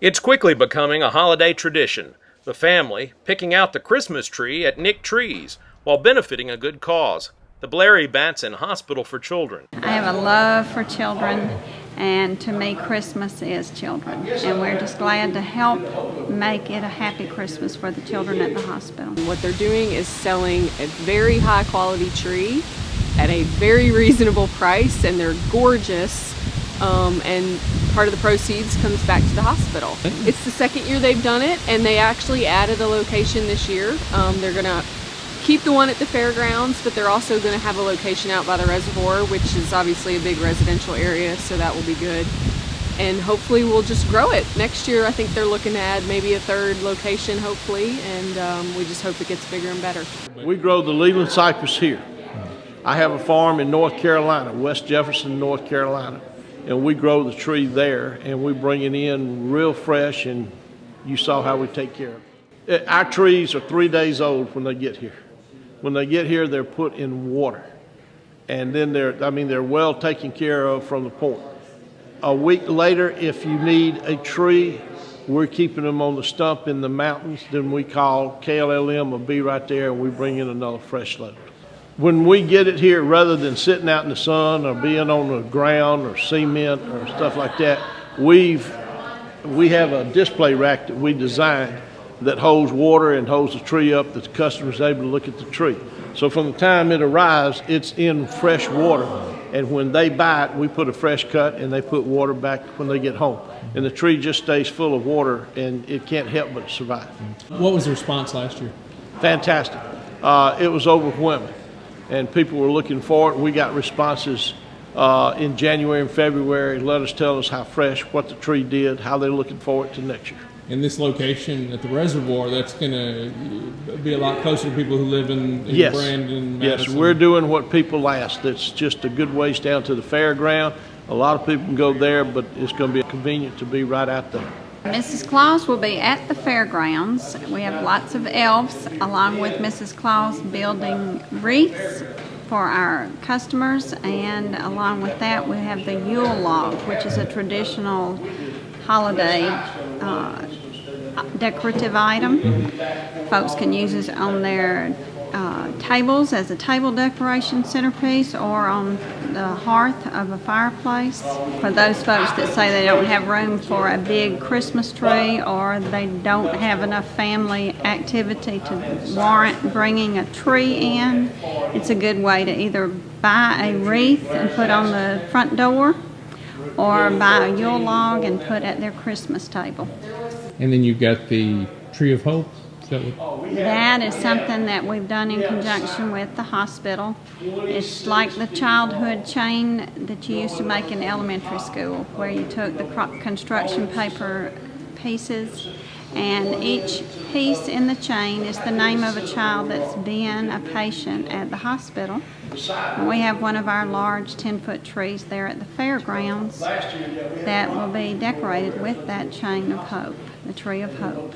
It's quickly becoming a holiday tradition, the family picking out the Christmas tree at Nick Trees while benefiting a good cause, the Blair Batson Hospital for Children. I have a love for children, and to me Christmas is children, and we're just glad to help make it a happy Christmas for the children at the hospital. What they're doing is selling a very high quality tree at a very reasonable price, and they're gorgeous. And part of the proceeds comes back to the hospital. It's the second year they've done it, and they actually added a location this year. They're going to keep the one at the fairgrounds, but they're also going to have a location out by the reservoir, which is obviously a big residential area, so that will be good. And hopefully we'll just grow it. Next year I think they're looking to add maybe a third location, hopefully, and we just hope it gets bigger and better. We grow the Leland cypress here. I have a farm in North Carolina, West Jefferson, North Carolina. And we grow the tree there, and we bring it in real fresh, and you saw how we take care of it. Our trees are 3 days old when they get here. When they get here, they're put in water, and then they're well taken care of from the point. A week later, if you need a tree, we're keeping them on the stump in the mountains. Then we call KLLM will be right there, and we bring in another fresh load. When we get it here, rather than sitting out in the sun or being on the ground or cement or stuff like that, we have a display rack that we designed that holds water and holds the tree up that the customer is able to look at the tree. So from the time it arrives, it's in fresh water. And when they buy it, we put a fresh cut and they put water back when they get home. And the tree just stays full of water, and it can't help but survive. What was the response last year? Fantastic. It was overwhelming. And people were looking for it. We got responses in January and February. Let us tell us how fresh, what the tree did, how they're looking forward to next year. In this location at the reservoir, that's going to be a lot closer to people who live in Yes. Brandon, Yes, Madison. we're doing what people ask. That's just a good ways down to the fairground. A lot of people can go there, but it's going to be convenient to be right out there. Mrs. Claus will be at the fairgrounds. We have lots of elves, along with Mrs. Claus, building wreaths for our customers, and along with that we have the Yule log, which is a traditional holiday decorative item. Folks can use it on their tables as a table decoration centerpiece, or on the hearth of a fireplace. For those folks that say they don't have room for a big Christmas tree, or they don't have enough family activity to warrant bringing a tree in, it's a good way to either buy a wreath and put on the front door, or buy a Yule log and put at their Christmas table. And then you've got the Tree of Hope. That is something that we've done in conjunction with the hospital. It's like the childhood chain that you used to make in elementary school, where you took the construction paper pieces, and each piece in the chain is the name of a child that's been a patient at the hospital. And we have one of our large 10-foot trees there at the fairgrounds that will be decorated with that chain of hope, the Tree of Hope.